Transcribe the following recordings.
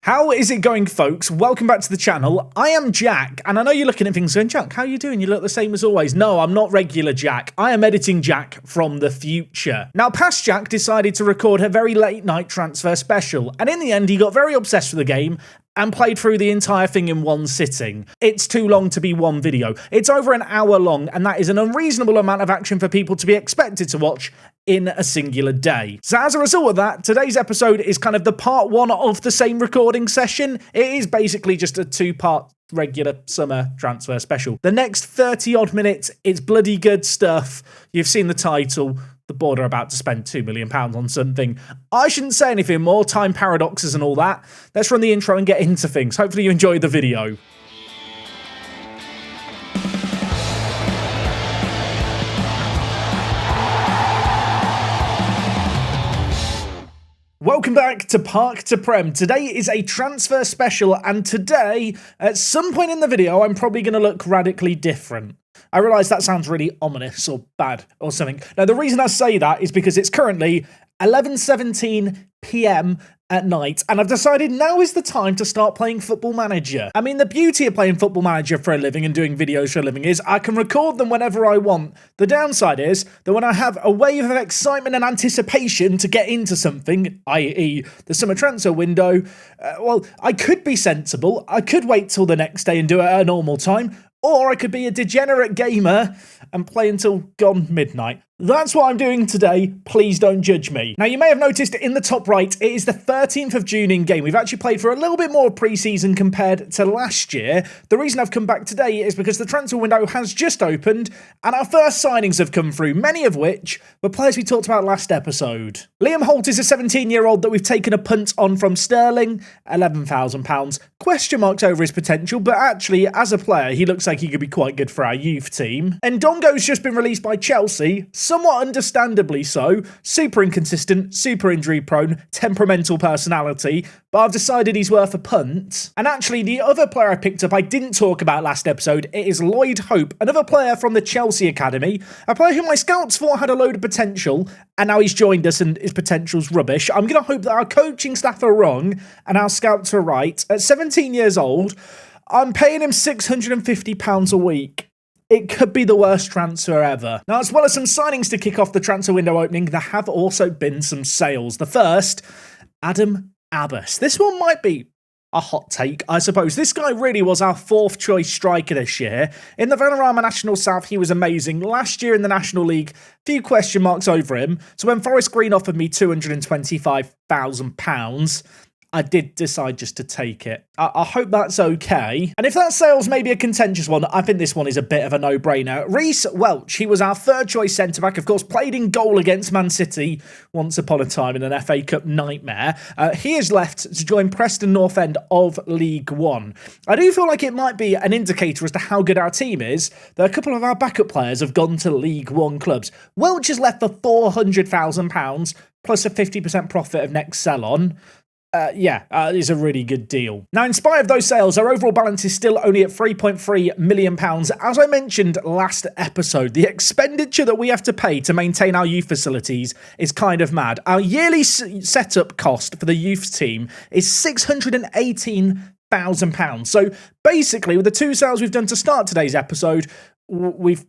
How is it going, folks? Welcome back to the channel. I am Jack, and I know you're looking at things going, Jack, how are you doing? You look the same as always. No, I'm not regular Jack. I am editing Jack from the future. Now, past Jack decided to record a very late night transfer special, and in the end, he got very obsessed with the game and played through the entire thing in one sitting. It's too long to be one video. It's over an hour long, and that is an unreasonable amount of action for people to be expected to watch in a singular day. So as a result of that, today's episode is kind of the part one of the same recording session. It is basically just a two-part regular summer transfer special. The next 30 odd minutes, it's bloody good stuff. You've seen the title. The board are about to spend £2 million on something. I shouldn't say anything more, time paradoxes and all that. Let's run the intro and get into things. Hopefully you enjoyed the video. Welcome back to Park to Prem. Today is a transfer special, and today, at some point in the video, I'm probably going to look radically different. I realise that sounds really ominous or bad or something. Now, the reason I say that is because it's currently 11:17 PM at night, and I've decided now is the time to start playing Football Manager. I mean, the beauty of playing Football Manager for a living and doing videos for a living is I can record them whenever I want. The downside is that when I have a wave of excitement and anticipation to get into something, i.e. the summer transfer window, well, I could be sensible. I could wait till the next day and do it at a normal time, or I could be a degenerate gamer and play until gone midnight. That's what I'm doing today. Please don't judge me. Now, you may have noticed in the top right, it is the 13th of June in game. We've actually played for a little bit more pre-season compared to last year. The reason I've come back today is because the transfer window has just opened and our first signings have come through, many of which were players we talked about last episode. Liam Holt is a 17-year-old that we've taken a punt on from Sterling, £11,000. Question marks over his potential, but actually, as a player, he looks like he could be quite good for our youth team. And Ndongo's just been released by Chelsea, somewhat understandably so, super inconsistent, super injury prone, temperamental personality, but I've decided he's worth a punt. And actually, the other player I picked up I didn't talk about last episode, it is Lloyd Hope, another player from the Chelsea Academy, a player who my scouts thought had a load of potential, and now he's joined us and his potential's rubbish. I'm going to hope that our coaching staff are wrong and our scouts are right. At 17 years old, I'm paying him £650 a week. It could be the worst transfer ever. Now, as well as some signings to kick off the transfer window opening, there have also been some sales. The first, Addons. This one might be a hot take, I suppose. This guy really was our fourth choice striker this year. In the Vanarama National South, he was amazing. Last year in the National League, few question marks over him. So when Forest Green offered me £225,000, I did decide just to take it. I hope that's okay. And if that sale's maybe a contentious one, I think this one is a bit of a no-brainer. Reece Welch, he was our third choice centre-back, of course, played in goal against Man City once upon a time in an FA Cup nightmare. He is left to join Preston North End of League One. I do feel like it might be an indicator as to how good our team is that a couple of our backup players have gone to League One clubs. Welch is left for £400,000 plus a 50% profit of next sell-on. Is a really good deal. Now, in spite of those sales, our overall balance is still only at £3.3 million. As I mentioned last episode, the expenditure that we have to pay to maintain our youth facilities is kind of mad. Our yearly setup cost for the youth team is £618,000. So basically, with the two sales we've done to start today's episode, we've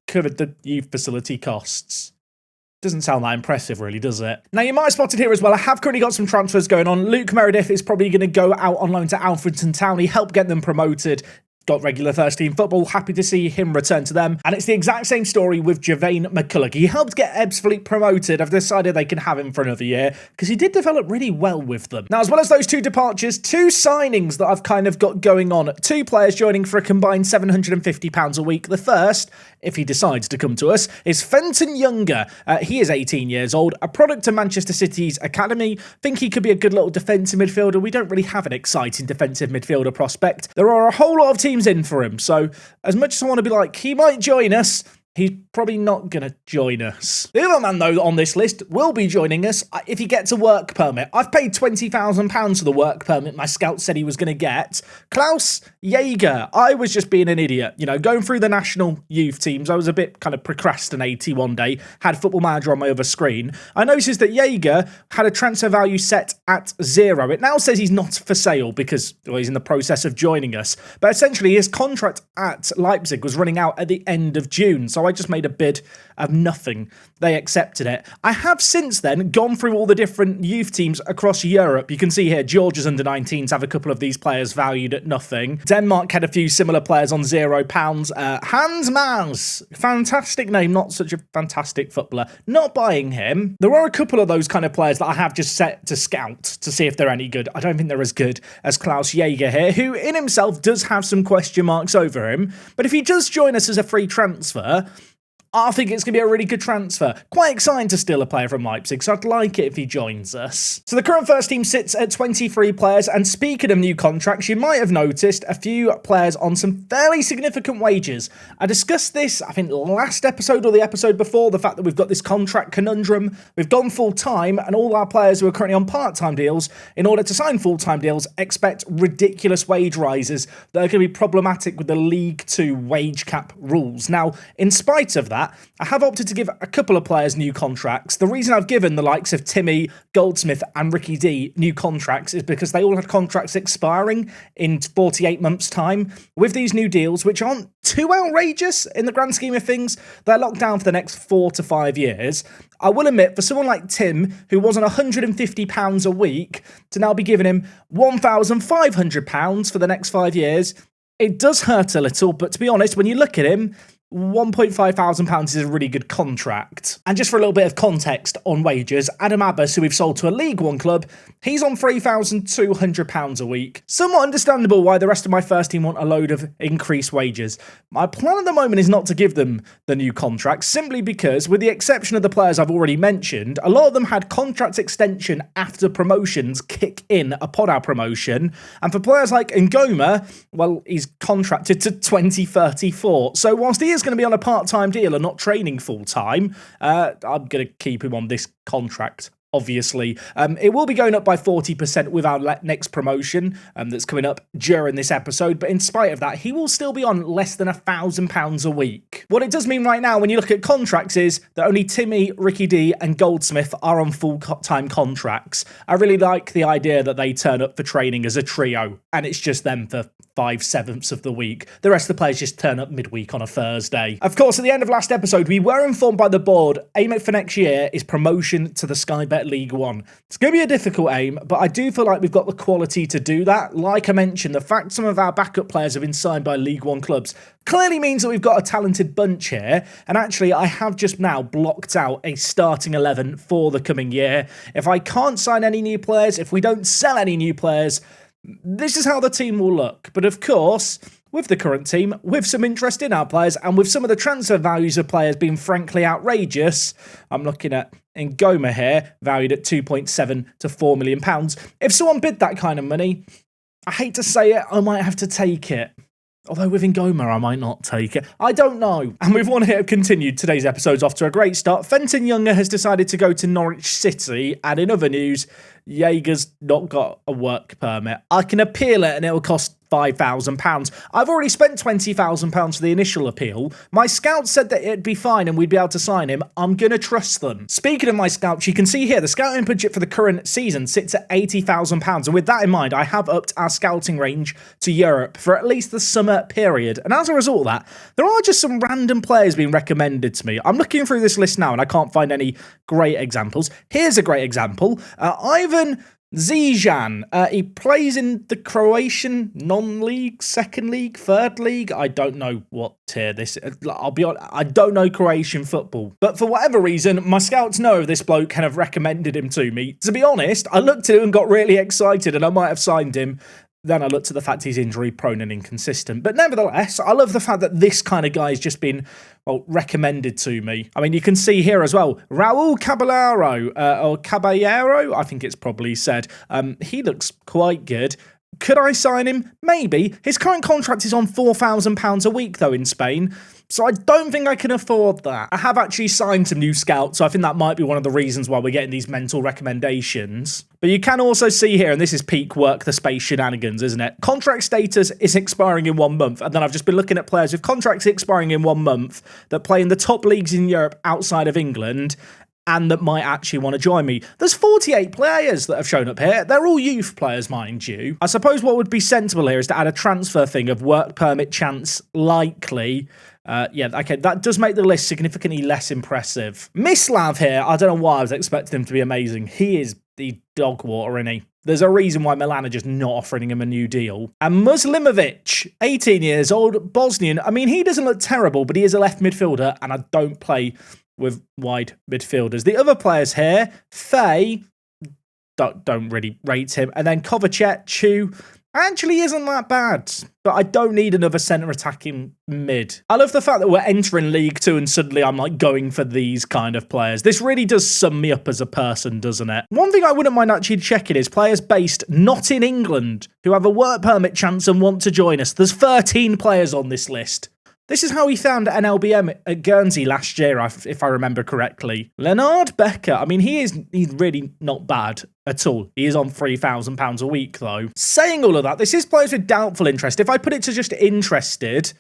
covered the youth facility costs. Doesn't sound that impressive, really, does it? Now, you might have spotted here as well, I have currently got some transfers going on. Luke Meredith is probably going to go out on loan to Alfredton Town. He helped get them promoted. Got regular first team football. Happy to see him return to them. And it's the exact same story with Javane McCulloch. He helped get Ebbsfleet promoted. I've decided they can have him for another year because he did develop really well with them. Now, as well as those two departures, two signings that I've kind of got going on. Two players joining for a combined £750 a week. The first, if he decides to come to us, is Fenton Younger. He is 18 years old, a product of Manchester City's academy. Think he could be a good little defensive midfielder. We don't really have an exciting defensive midfielder prospect. There are a whole lot of teams in for him, so as much as I want to be like, he might join us, he's probably not going to join us. The other man, though, on this list will be joining us if he gets a work permit. I've paid £20,000 for the work permit my scout said he was going to get. Klaus Jaeger. I was just being an idiot, you know, going through the national youth teams. I was a bit kind of procrastinating one day, had Football Manager on my other screen. I noticed that Jaeger had a transfer value set at 0. It now says he's not for sale because he's in the process of joining us. But essentially, his contract at Leipzig was running out at the end of June. So I just made a bid of nothing. They accepted it. I have since then gone through all the different youth teams across Europe. You can see here, Georgia's under-19s have a couple of these players valued at nothing. Denmark had a few similar players on £0. Hans Maas, fantastic name, not such a fantastic footballer. Not buying him. There are a couple of those kind of players that I have just set to scout to see if they're any good. I don't think they're as good as Klaus Jaeger here, who in himself does have some question marks over him. But if he does join us as a free transfer, I think it's going to be a really good transfer. Quite exciting to steal a player from Leipzig, so I'd like it if he joins us. So the current first team sits at 23 players, and speaking of new contracts, you might have noticed a few players on some fairly significant wages. I discussed this, I think, last episode or the episode before, the fact that we've got this contract conundrum. We've gone full-time, and all our players who are currently on part-time deals, in order to sign full-time deals, expect ridiculous wage rises that are going to be problematic with the League 2 wage cap rules. Now, in spite of that, I have opted to give a couple of players new contracts. The reason I've given the likes of Timmy, Goldsmith and Ricky D new contracts is because they all had contracts expiring in 48 months' time. With these new deals, which aren't too outrageous in the grand scheme of things, they're locked down for the next 4 to 5 years. I will admit, for someone like Tim, who was on £150 a week, to now be giving him £1,500 for the next 5 years, it does hurt a little, but to be honest, when you look at him, £1,500 is a really good contract. And just for a little bit of context on wages, Adam Abbas, who we've sold to a League One club, he's on £3,200 a week. Somewhat understandable why the rest of my first team want a load of increased wages. My plan at the moment is not to give them the new contracts, simply because, with the exception of the players I've already mentioned, a lot of them had contract extension after promotions kick in upon our promotion. And for players like Ngoma, well, he's contracted to 2034. So whilst he is going to be on a part-time deal and not training full-time, I'm going to keep him on this contract, obviously. It will be going up by 40% with our next promotion that's coming up during this episode, but in spite of that, he will still be on less than £1,000 a week. What it does mean right now when you look at contracts is that only Timmy, Ricky D and Goldsmith are on full-time contracts. I really like the idea that they turn up for training as a trio, and it's just them for 5/7 of the week. The rest of the players just turn up midweek on a Thursday. Of course, at the end of last episode, we were informed by the board, aim for next year is promotion to the Sky Bet League One. It's going to be a difficult aim, but I do feel like we've got the quality to do that. Like I mentioned, the fact some of our backup players have been signed by League One clubs clearly means that we've got a talented bunch here. And actually, I have just now blocked out a starting 11 for the coming year. If I can't sign any new players, if we don't sell any new players, this is how the team will look. But of course, with the current team, with some interest in our players, and with some of the transfer values of players being frankly outrageous, I'm looking at Ngoma here, valued at £2.7 to £4 million. If someone bid that kind of money, I hate to say it, I might have to take it. Although with Ngoma, I might not take it. I don't know. And with one hit continued, today's episode's off to a great start. Fenton Younger has decided to go to Norwich City. And in other news, Jaeger's not got a work permit. I can appeal it and it'll cost £5,000. I've already spent £20,000 for the initial appeal. My scouts said that it'd be fine and we'd be able to sign him. I'm going to trust them. Speaking of my scouts, you can see here the scouting budget for the current season sits at £80,000. And with that in mind, I have upped our scouting range to Europe for at least the summer period. And as a result of that, there are just some random players being recommended to me. I'm looking through this list now and I can't find any great examples. Here's a great example. Ivan Zijan, he plays in the Croatian non-league, second league, third league. I don't know what tier this is. I'll be honest, I don't know Croatian football. But for whatever reason, my scouts know this bloke kind of recommended him to me. To be honest, I looked at him and got really excited and I might have signed him. Then I looked at the fact he's injury prone and inconsistent. But nevertheless, I love the fact that this kind of guy has just been, well, recommended to me. I mean, you can see here as well, Raul Caballero, or Caballero, I think it's probably said. He looks quite good. Could I sign him? Maybe. His current contract is on £4,000 a week, though, in Spain, so I don't think I can afford that. I have actually signed some new scouts, so I think that might be one of the reasons why we're getting these mental recommendations. But you can also see here, and this is peak work the space shenanigans, isn't it? Contract status is expiring in 1 month, and then I've just been looking at players with contracts expiring in 1 month that play in the top leagues in Europe outside of England, and that might actually want to join me. There's 48 players that have shown up here. They're all youth players, mind you. I suppose what would be sensible here is to add a transfer thing of work permit chance likely. Yeah, okay, that does make the list significantly less impressive. Mislav here, I don't know why I was expecting him to be amazing. He is the dog water, isn't he? There's a reason why Milan are just not offering him a new deal. And Muslimovic, 18 years old, Bosnian. I mean, he doesn't look terrible, but he is a left midfielder, and I don't play with wide midfielders. The other players here, Faye, don't really rate him. And then Kovacic, who actually isn't that bad, but I don't need another centre attacking mid. I love the fact that we're entering League 2 and suddenly I'm like going for these kind of players. This really does sum me up as a person, doesn't it? One thing I wouldn't mind actually checking is players based not in England who have a work permit chance and want to join us. There's 13 players on this list. This is how he found NLBM at Guernsey last year, if I remember correctly. Leonard Becker, I mean, he's really not bad at all. He is on £3,000 a week, though. Saying all of that, this is players with doubtful interest. If I put it to just interested,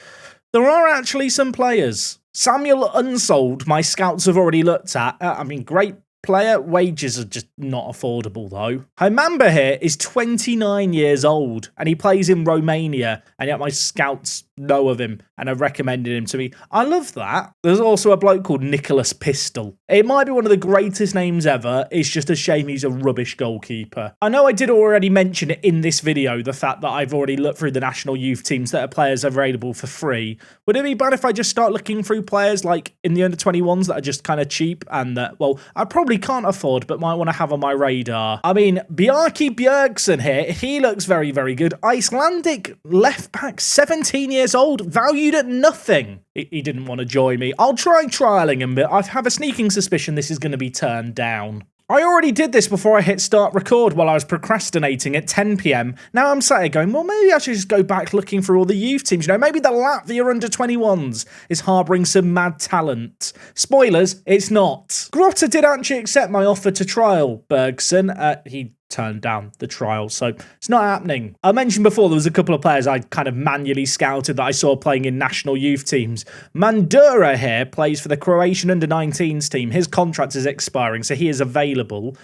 there are actually some players. Samuel Unsold, my scouts have already looked at. I mean, great player. Wages are just not affordable, though. Hymamba here is 29 years old, and he plays in Romania, and yet my scouts know of him and have recommended him to me. I love that. There's also a bloke called Nicholas Pistol. It might be one of the greatest names ever. It's just a shame he's a rubbish goalkeeper. I know I did already mention it in this video, the fact that I've already looked through the national youth teams that are players available for free. Would it be bad if I just start looking through players like in the under-21s that are just kind of cheap and that, well, I probably can't afford but might want to have on my radar? I mean, Bjarki Björksson here, he looks very, very good. Icelandic left back, 17 years old, valued at nothing. He didn't want to join me. I'll try trialing him, but I have a sneaking suspicion this is going to be turned down. I already did this before I hit start record while I was procrastinating at 10 PM. Now I'm sat here going, well, maybe I should just go back looking through all the youth teams. You know, maybe the Latvia under-21s is harbouring some mad talent. Spoilers, it's not. Grotta did actually accept my offer to trial Bergson. He turned down the trial, so it's not happening. I mentioned before there was a couple of players I kind of manually scouted that I saw playing in national youth teams. Mandura here plays for the Croatian under-19s team. His contract is expiring, so he is available.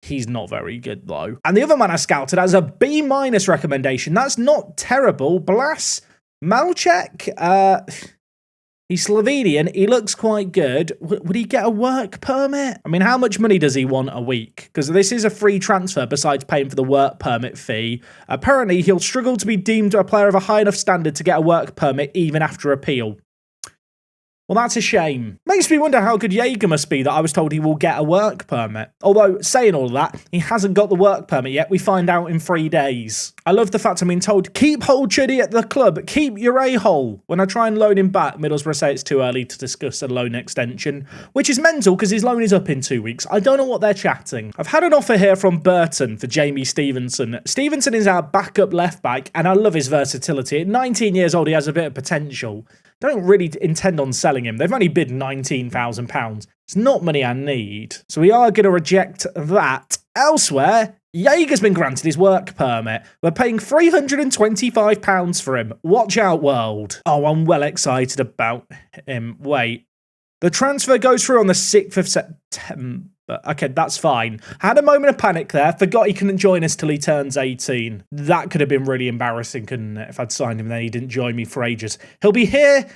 He's not very good, though. And the other man I scouted has a B- recommendation. That's not terrible. Blas Malček, he's Slovenian. He looks quite good. Would he get a work permit? I mean, how much money does he want a week? Because this is a free transfer besides paying for the work permit fee. Apparently, he'll struggle to be deemed a player of a high enough standard to get a work permit even after appeal. Well, that's a shame. Makes me wonder how good Jaeger must be that I was told he will get a work permit. Although, saying all of that, he hasn't got the work permit yet. We find out in 3 days. I love the fact I'm being told, keep Holchuddy at the club, keep your a-hole. When I try and loan him back, Middlesbrough say it's too early to discuss a loan extension, which is mental because his loan is up in 2 weeks. I don't know what they're chatting. I've had an offer here from Burton for Jamie Stevenson. Stevenson is our backup left back, and I love his versatility. At 19 years old, he has a bit of potential. Don't really intend on selling him. They've only bid £19,000. It's not money I need. So we are going to reject that. Elsewhere, Jaeger's been granted his work permit. We're paying £325 for him. Watch out, world. Oh, I'm well excited about him. Wait. The transfer goes through on the 6th of September. Okay, that's fine. I had a moment of panic there. Forgot he couldn't join us till he turns 18. That could have been really embarrassing, couldn't it? If I'd signed him, then he didn't join me for ages. He'll be here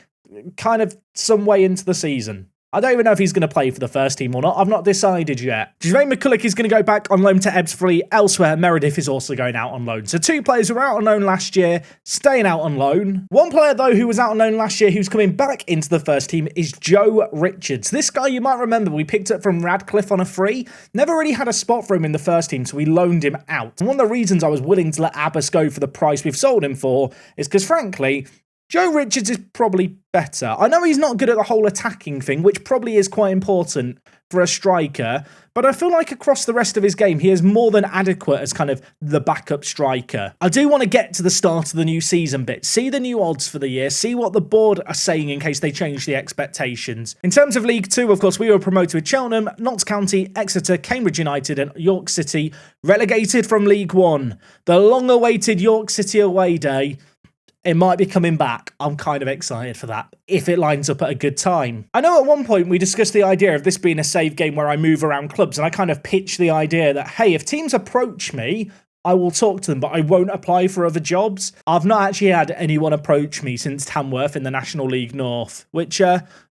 kind of some way into the season. I don't even know if he's going to play for the first team or not. I've not decided yet. Jermaine McCulloch is going to go back on loan to Ebbsfleet. Elsewhere, Meredith is also going out on loan. So 2 players who were out on loan last year, staying out on loan. One player, though, who was out on loan last year, who's coming back into the first team, is Joe Richards. This guy, you might remember, we picked up from Radcliffe on a free. Never really had a spot for him in the first team, so we loaned him out. And one of the reasons I was willing to let Abbas go for the price we've sold him for is because, frankly, Joe Richards is probably better. I know he's not good at the whole attacking thing, which probably is quite important, for a striker, but I feel like across the rest of his game, he is more than adequate as kind of the backup striker. I do want to get to the start of the new season bit, see the new odds for the year, see what the board are saying in case they change the expectations. In terms of League 2, of course, we were promoted with Cheltenham, Notts County, Exeter, Cambridge United and York City relegated from League 1. The long-awaited York City away day. It might be coming back. I'm kind of excited for that, if it lines up at a good time. I know at one point we discussed the idea of this being a save game where I move around clubs, and I kind of pitched the idea that, hey, if teams approach me, I will talk to them, but I won't apply for other jobs. I've not actually had anyone approach me since Tamworth in the National League North, which,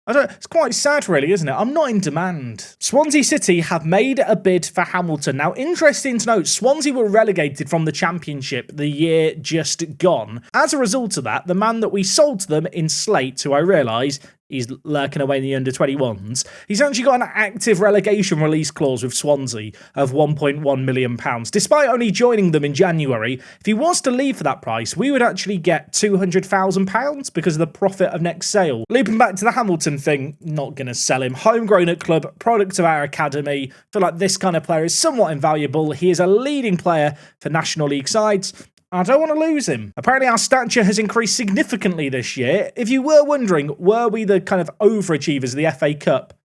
it's quite sad really, isn't it? I'm not in demand. Swansea City have made a bid for Hamilton. Now, interesting to note, Swansea were relegated from the Championship the year just gone. As a result of that, the man that we sold to them in Slate, who I realise he's lurking away in the under-21s, he's actually got an active relegation release clause with Swansea of £1.1 million. Despite only joining them in January, if he was to leave for that price, we would actually get £200,000 because of the profit of next sale. Looping back to the Hamilton thing, not going to sell him. Homegrown at club, product of our academy. I feel like this kind of player is somewhat invaluable. He is a leading player for National League sides. I don't want to lose him. Apparently our stature has increased significantly this year. If you were wondering, were we the kind of overachievers of the FA Cup?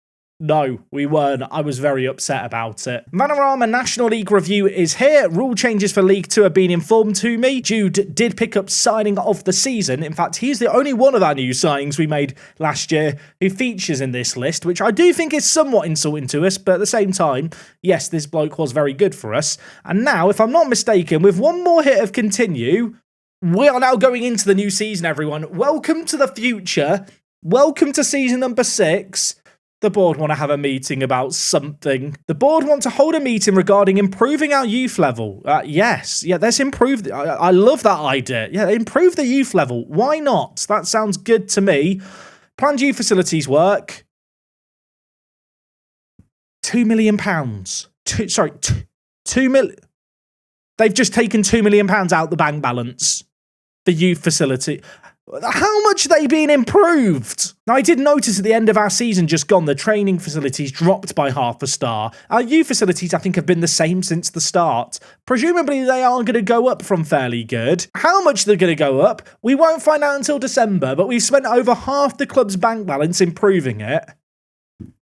No, we weren't. I was very upset about it. Vanarama National League review is here. Rule changes for League 2 have been informed to me. Jude did pick up signing of the season. In fact, he's the only one of our new signings we made last year who features in this list, which I do think is somewhat insulting to us, but at the same time, yes, this bloke was very good for us. And now, if I'm not mistaken, with one more hit of continue, we are now going into the new season, everyone. Welcome to the future. Welcome to season number 6. The board want to have a meeting about something. The board want to hold a meeting regarding improving our youth level. Yes. Yeah, let's improve. I love that idea. Yeah, improve the youth level. Why not? That sounds good to me. Planned youth facilities work. £2 million. 2 million. They've just taken £2 million out the bank balance. The youth facility. How much are they being improved? Now, I did notice at the end of our season just gone, the training facilities dropped by half a star. Our youth facilities, I think, have been the same since the start. Presumably, they are going to go up from fairly good. How much they're going to go up, we won't find out until December, but we've spent over half the club's bank balance improving it.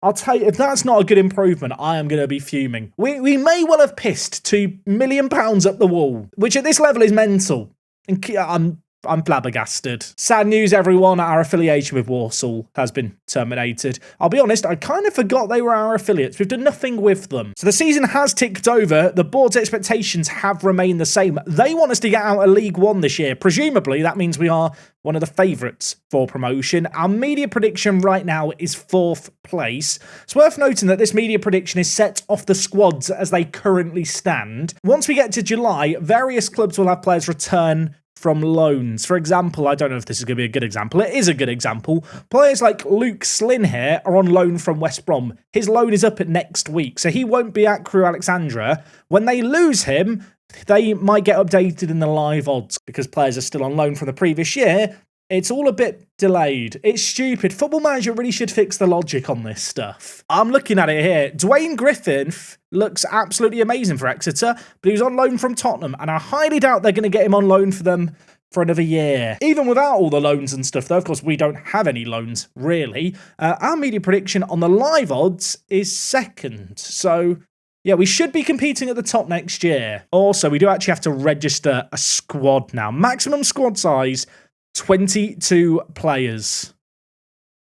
I'll tell you, if that's not a good improvement, I am going to be fuming. We may well have pissed £2 million up the wall, which at this level is mental. And I'm flabbergasted. Sad news, everyone. Our affiliation with Walsall has been terminated. I'll be honest, I kind of forgot they were our affiliates. We've done nothing with them. So the season has ticked over. The board's expectations have remained the same. They want us to get out of League 1 this year. Presumably, that means we are one of the favourites for promotion. Our media prediction right now is 4th place. It's worth noting that this media prediction is set off the squads as they currently stand. Once we get to July, various clubs will have players return from loans. For example, I don't know if this is going to be a good example. It is a good example. Players like Luke Slynn here are on loan from West Brom. His loan is up at next week, so he won't be at Crewe Alexandra. When they lose him, they might get updated in the live odds because players are still on loan from the previous year. It's all a bit delayed. It's stupid. Football Manager really should fix the logic on this stuff. I'm looking at it here. Dwayne Griffin looks absolutely amazing for Exeter, but he was on loan from Tottenham, and I highly doubt they're going to get him on loan for them for another year. Even without all the loans and stuff, though, of course, we don't have any loans, really. Our media prediction on the live odds is 2nd. So yeah, we should be competing at the top next year. Also, we do actually have to register a squad now. Maximum squad size, 22 players.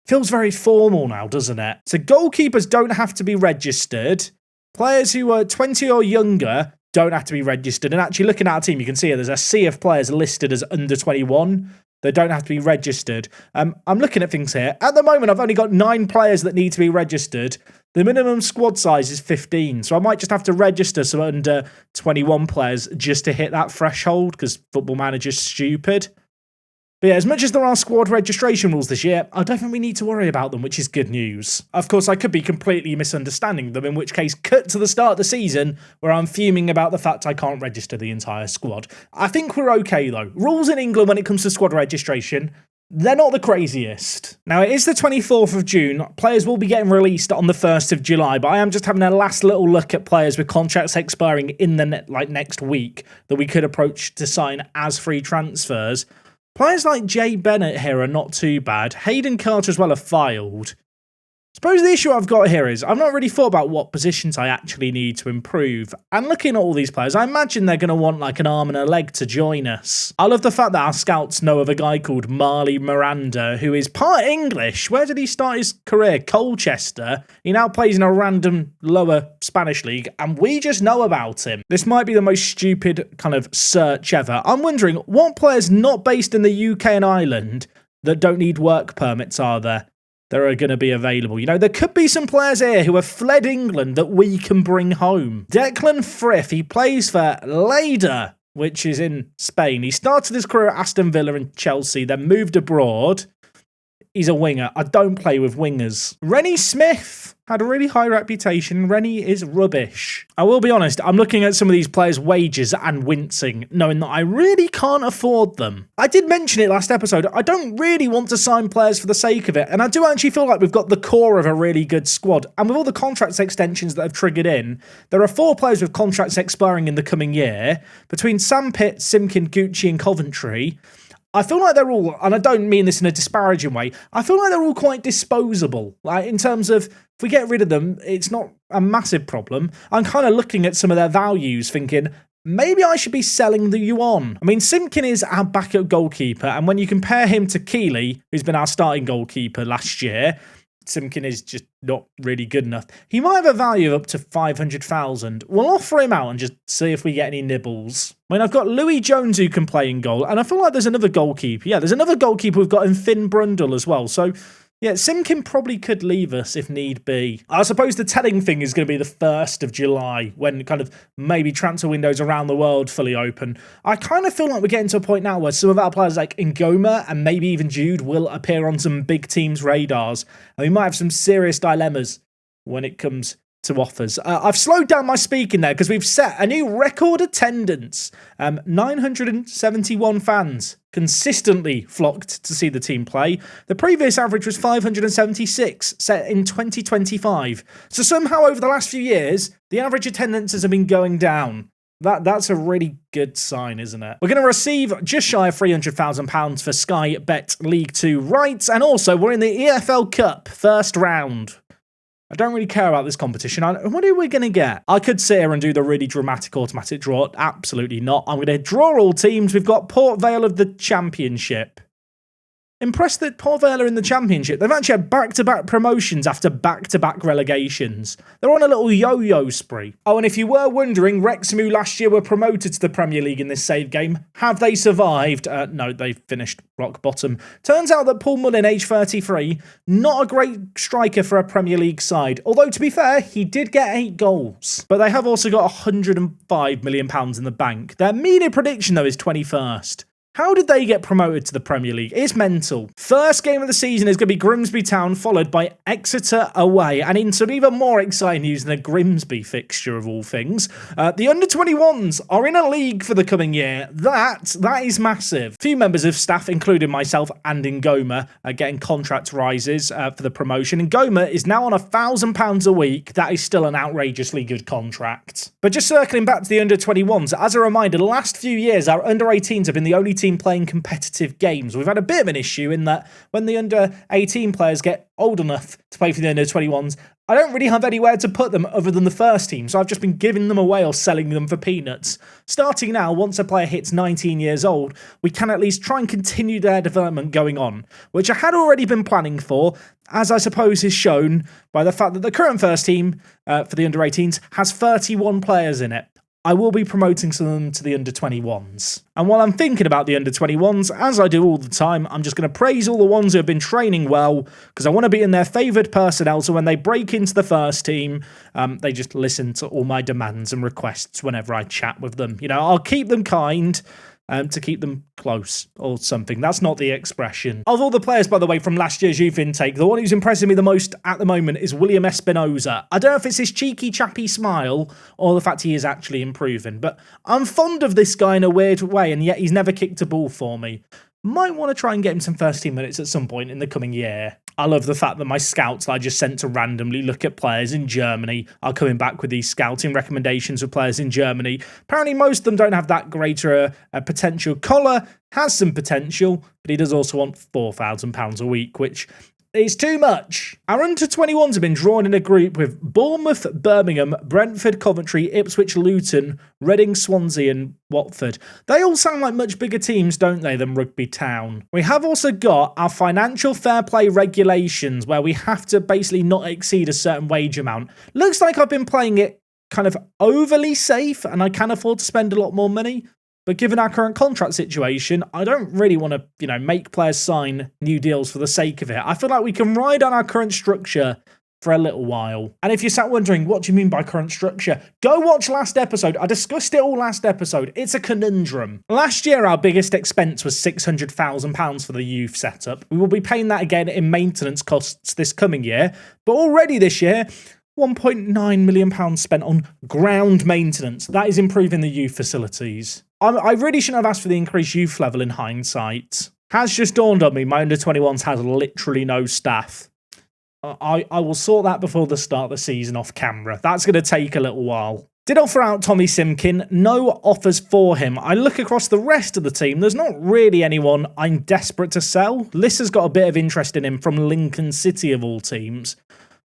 Feels very formal now, doesn't it? So goalkeepers don't have to be registered. Players who are 20 or younger don't have to be registered. And actually looking at our team, you can see here, there's a sea of players listed as under 21. They don't have to be registered. I'm looking at things here. At the moment, I've only got 9 players that need to be registered. The minimum squad size is 15. So I might just have to register some under 21 players just to hit that threshold because Football Manager's stupid. But yeah, as much as there are squad registration rules this year, I don't think we need to worry about them, which is good news. Of course, I could be completely misunderstanding them, in which case, cut to the start of the season, where I'm fuming about the fact I can't register the entire squad. I think we're okay, though. Rules in England when it comes to squad registration, they're not the craziest. Now, it is the 24th of June. Players will be getting released on the 1st of July, but I am just having a last little look at players with contracts expiring in the next week that we could approach to sign as free transfers. Players like Jay Bennett here are not too bad. Hayden Carter as well are filed. Suppose the issue I've got here is I've not really thought about what positions I actually need to improve. And looking at all these players, I imagine they're going to want like an arm and a leg to join us. I love the fact that our scouts know of a guy called Marley Miranda, who is part English. Where did he start his career? Colchester. He now plays in a random lower Spanish league, and we just know about him. This might be the most stupid kind of search ever. I'm wondering, what players not based in the UK and Ireland that don't need work permits are there that are going to be available? You know, there could be some players here who have fled England that we can bring home. Declan Frith, he plays for Lleida, which is in Spain. He started his career at Aston Villa and Chelsea, then moved abroad. He's a winger. I don't play with wingers. Rennie Smith had a really high reputation. Rennie is rubbish. I will be honest, I'm looking at some of these players' wages and wincing, knowing that I really can't afford them. I did mention it last episode. I don't really want to sign players for the sake of it, and I do actually feel like we've got the core of a really good squad. And with all the contracts extensions that have triggered in, there are 4 players with contracts expiring in the coming year. Between Sam Pitt, Simkin, Gucci and Coventry, I feel like they're all, and I don't mean this in a disparaging way, I feel like they're all quite disposable. Like, in terms of, if we get rid of them, it's not a massive problem. I'm kind of looking at some of their values, thinking, maybe I should be selling the yuan. I mean, Simkin is our backup goalkeeper, and when you compare him to Keeley, who's been our starting goalkeeper last year, Simkin is just not really good enough. He might have a value of up to 500,000. We'll offer him out and just see if we get any nibbles. I mean, I've got Louis Jones who can play in goal, and I feel like there's another goalkeeper. Yeah, there's another goalkeeper we've got in Finn Brundle as well. So, yeah, Simkin probably could leave us if need be. I suppose the telling thing is going to be the 1st of July, when kind of maybe transfer windows around the world fully open. I kind of feel like we're getting to a point now where some of our players like Ngoma and maybe even Jude will appear on some big teams' radars, and we might have some serious dilemmas when it comes to offers. I've slowed down my speaking there because we've set a new record attendance. 971 fans consistently flocked to see the team play. The previous average was 576, set in 2025. So somehow over the last few years, the average attendances have been going down. That's a really good sign, isn't it? We're going to receive just shy of £300,000 for Sky Bet League 2 rights, and also we're in the EFL Cup first round. I don't really care about this competition. What are we going to get? I could sit here and do the really dramatic automatic draw. Absolutely not. I'm going to draw all teams. We've got Port Vale of the Championship. Impressed that Port Vale are in the Championship. They've actually had back-to-back promotions after back-to-back relegations. They're on a little yo-yo spree. Oh, and if you were wondering, Wrexham, who last year were promoted to the Premier League in this save game, have they survived? No, they finished rock bottom. Turns out that Paul Mullin, age 33, not a great striker for a Premier League side. Although, to be fair, he did get 8 goals. But they have also got £105 million in the bank. Their media prediction, though, is 21st. How did they get promoted to the Premier League? It's mental. First game of the season is going to be Grimsby Town, followed by Exeter away. And in some even more exciting news than a Grimsby fixture of all things, the under-21s are in a league for the coming year. That is massive. Few members of staff, including myself and Ngoma, are getting contract rises for the promotion. Ngoma is now on £1,000 a week. That is still an outrageously good contract. But just circling back to the under-21s, as a reminder, the last few years, our under-18s have been the only team playing competitive games. We've had a bit of an issue in that when the under-18 players get old enough to play for the under-21s, I don't really have anywhere to put them other than the first team, so I've just been giving them away or selling them for peanuts. Starting now, once a player hits 19 years old, we can at least try and continue their development going on, which I had already been planning for, as I suppose is shown by the fact that the current first team for the under-18s has 31 players in it. I will be promoting some of them to the under-21s. And while I'm thinking about the under-21s, as I do all the time, I'm just going to praise all the ones who have been training well, because I want to be in their favoured personnel, so when they break into the first team, they just listen to all my demands and requests whenever I chat with them. You know, I'll keep them kind, to keep them close or something. That's not the expression. Of all the players, by the way, from last year's youth intake, the one who's impressing me the most at the moment is William Espinoza. I don't know if it's his cheeky, chappy smile or the fact he is actually improving, but I'm fond of this guy in a weird way, and yet he's never kicked a ball for me. Might want to try and get him some first team minutes at some point in the coming year. I love the fact that my scouts that I just sent to randomly look at players in Germany are coming back with these scouting recommendations for players in Germany. Apparently most of them don't have that greater potential. Collar has some potential, but he does also want £4,000 a week, which is too much. Our under-21s have been drawn in a group with Bournemouth, Birmingham, Brentford, Coventry, Ipswich, Luton, Reading, Swansea and Watford. They all sound like much bigger teams, don't they, than Rugby Town? We have also got our financial fair play regulations where we have to basically not exceed a certain wage amount. Looks like I've been playing it kind of overly safe and I can afford to spend a lot more money. But given our current contract situation, I don't really want to, make players sign new deals for the sake of it. I feel like we can ride on our current structure for a little while. And if you're sat wondering, what do you mean by current structure? Go watch last episode. I discussed it all last episode. It's a conundrum. Last year, our biggest expense was £600,000 for the youth setup. We will be paying that again in maintenance costs this coming year. But already this year, £1.9 million spent on ground maintenance. That is improving the youth facilities. I really shouldn't have asked for the increased youth level in hindsight. Has just dawned on me, my under-21s has literally no staff. I will sort that before the start of the season off camera. That's going to take a little while. Did offer out Tommy Simkin, no offers for him. I look across the rest of the team, there's not really anyone I'm desperate to sell. Lissa's got a bit of interest in him from Lincoln City of all teams.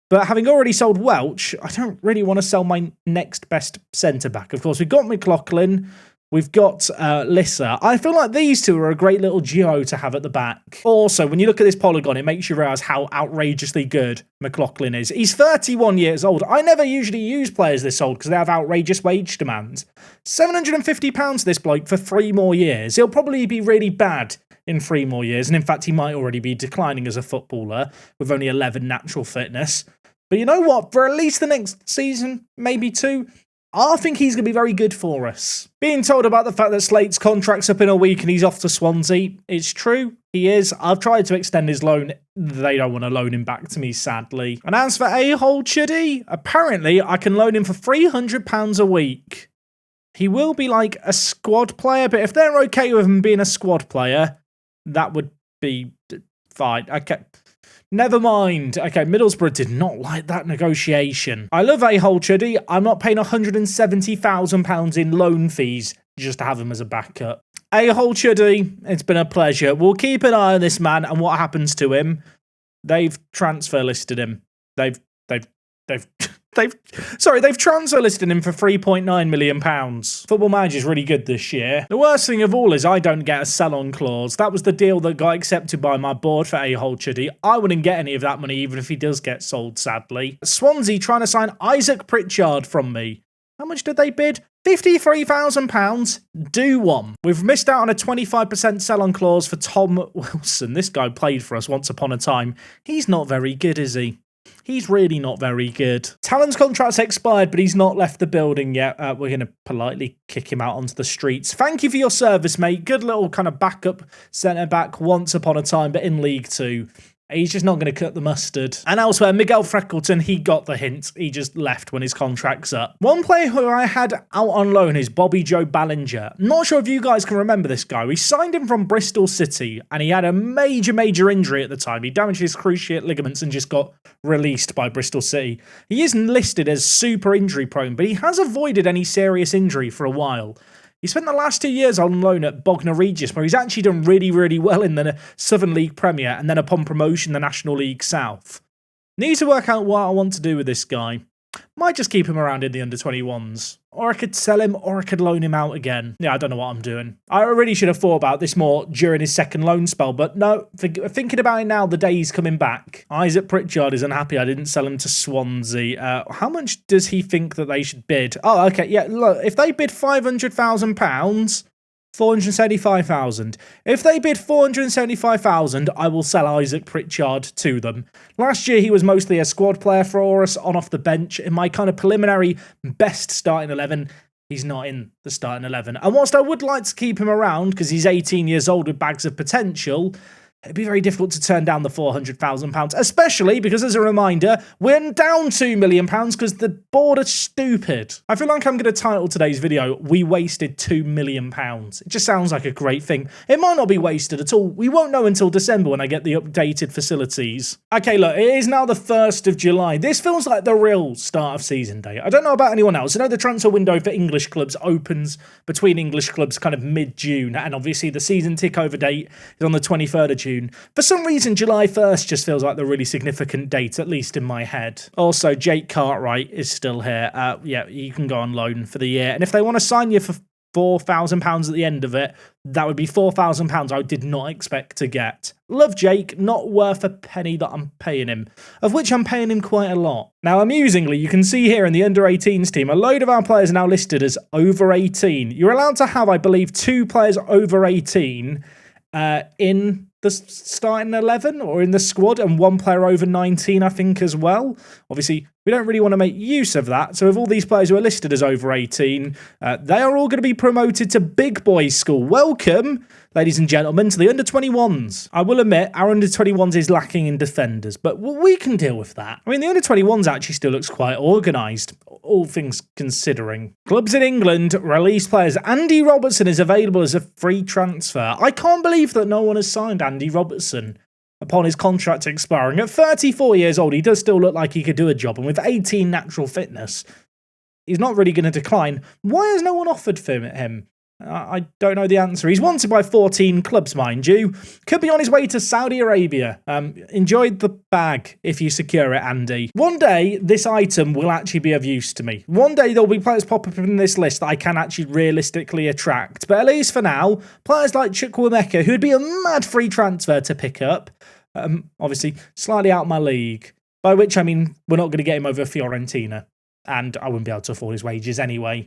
But having already sold Welch, I don't really want to sell my next best centre-back. Of course, we've got McLaughlin, we've got Lissa. I feel like these two are a great little duo to have at the back. Also, when you look at this polygon, it makes you realise how outrageously good McLaughlin is. He's 31 years old. I never usually use players this old because they have outrageous wage demands. £750 this bloke for 3 more years. He'll probably be really bad in 3 more years. And in fact, he might already be declining as a footballer with only 11 natural fitness. But you know what? For at least the next season, maybe 2, I think he's going to be very good for us. Being told about the fact that Slate's contract's up in a week and he's off to Swansea, it's true. He is. I've tried to extend his loan. They don't want to loan him back to me, sadly. And as for A-hole Chuddy, apparently I can loan him for £300 a week. He will be like a squad player, but if they're okay with him being a squad player, that would be fine. Okay. Never mind. Okay, Middlesbrough did not like that negotiation. I love A-hole Chuddy. I'm not paying £170,000 in loan fees just to have him as a backup. A-hole Chuddy, it's been a pleasure. We'll keep an eye on this man and what happens to him. They've transfer listed him. They've transfer listed him for £3.9 million. Football Manager's really good this year. The worst thing of all is I don't get a sell-on clause. That was the deal that got accepted by my board for A-hole Chuddy. I wouldn't get any of that money even if he does get sold, sadly. Swansea trying to sign Isaac Pritchard from me. How much did they bid? £53,000. Do one. We've missed out on a 25% sell-on clause for Tom Wilson. This guy played for us once upon a time. He's not very good, is he? He's really not very good. Talon's contract's expired, but he's not left the building yet. We're going to politely kick him out onto the streets. Thank you for your service, mate. Good little kind of backup centre-back once upon a time, but in League 2. He's just not going to cut the mustard. And elsewhere, Miguel Freckleton, he got the hint. He just left when his contract's up. One player who I had out on loan is Bobby Joe Ballinger. Not sure if you guys can remember this guy. We signed him from Bristol City, and he had a major injury at the time. He damaged his cruciate ligaments and just got released by Bristol City. He isn't listed as super injury prone, but he has avoided any serious injury for a while. He spent the last 2 years on loan at Bognor Regis, where he's actually done really well in the Southern League Premier, and then upon promotion, the National League South. Need to work out what I want to do with this guy. Might just keep him around in the under-21s. Or I could sell him, or I could loan him out again. Yeah, I don't know what I'm doing. I really should have thought about this more during his second loan spell, but no, thinking about it now, the day he's coming back. Isaac Pritchard is unhappy I didn't sell him to Swansea. How much does he think that they should bid? Oh, okay, yeah, look, if they bid £500,000... 475,000. If they bid 475,000, I will sell Isaac Pritchard to them. Last year, he was mostly a squad player for us, on off the bench. In my kind of preliminary best starting 11, he's not in the starting 11. And whilst I would like to keep him around, because he's 18 years old with bags of potential, it'd be very difficult to turn down the £400,000, especially because, as a reminder, we're down £2 million because the board are stupid. I feel like I'm going to title today's video, "We wasted £2 million." It just sounds like a great thing. It might not be wasted at all. We won't know until December when I get the updated facilities. Okay, look, it is now the 1st of July. This feels like the real start of season day. I don't know about anyone else. I know the transfer window for English clubs opens between English clubs kind of mid-June, and obviously the season tick-over date is on the 23rd of June. For some reason, July 1st just feels like the really significant date, at least in my head. Also, Jake Cartwright is still here. Yeah, you can go on loan for the year. And if they want to sign you for £4,000 at the end of it, that would be £4,000 I did not expect to get. Love Jake, not worth a penny that I'm paying him, of which I'm paying him quite a lot. Now, amusingly, you can see here in the under-18s team, a load of our players are now listed as over 18. You're allowed to have, I believe, 2 players over 18 in the starting 11 or in the squad, and 1 player over 19, I think, as well. Obviously, we don't really want to make use of that. So with all these players who are listed as over 18, they are all going to be promoted to big boys school. Welcome, ladies and gentlemen, to the under-21s. I will admit, our under-21s is lacking in defenders, but we can deal with that. I mean, the under-21s actually still looks quite organised, all things considering. Clubs in England release players. Andy Robertson is available as a free transfer. I can't believe that no one has signed Andy Robertson upon his contract expiring. At 34 years old, he does still look like he could do a job, and with 18 natural fitness, he's not really going to decline. Why has no one offered for him? I don't know the answer. He's wanted by 14 clubs, mind you. Could be on his way to Saudi Arabia. Enjoy the bag if you secure it, Andy. One day, this item will actually be of use to me. One day, there'll be players pop up in this list that I can actually realistically attract. But at least for now, players like Chukwuemeka, who'd be a mad free transfer to pick up, obviously slightly out my league, by which I mean we're not going to get him over Fiorentina. And I wouldn't be able to afford his wages anyway.